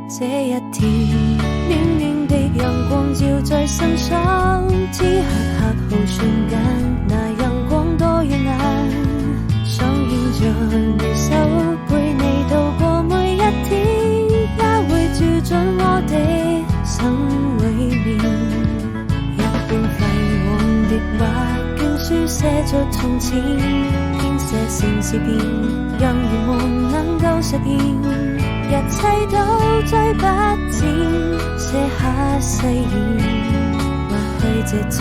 這一天，暖暖的陽光照在身上，此刻恰好瞬間，那陽光多耀眼，想牽着你手，陪你度過每一天，也會照進我的心裏面。一邊廢往的話，更書寫着從前，編寫城市變，讓願望能夠實現。一切都追不剪，寫下誓言，或許這才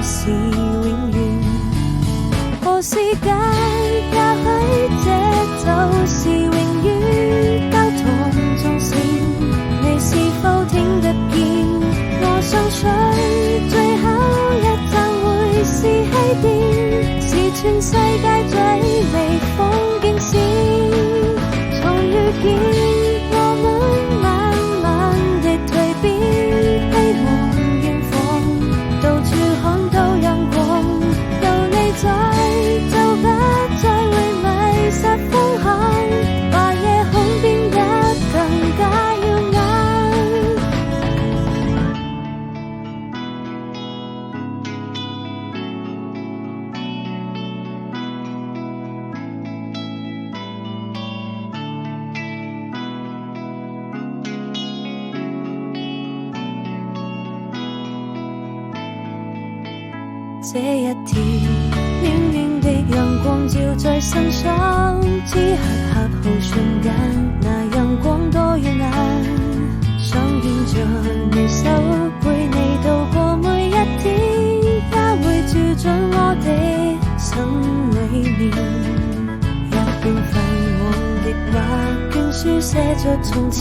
是永遠。和時間，也許這就是永遠。交通縱線，你是否聽得見？我相信最後一站會是起點，是全世界最美風景線。從遇見這一天，暖暖的陽光照在身上，此刻恰好瞬間，那陽光多耀眼，想牽着你手，陪你度過每一天，也會照進我的心裏面。一邊廢往的話，更書寫着從前。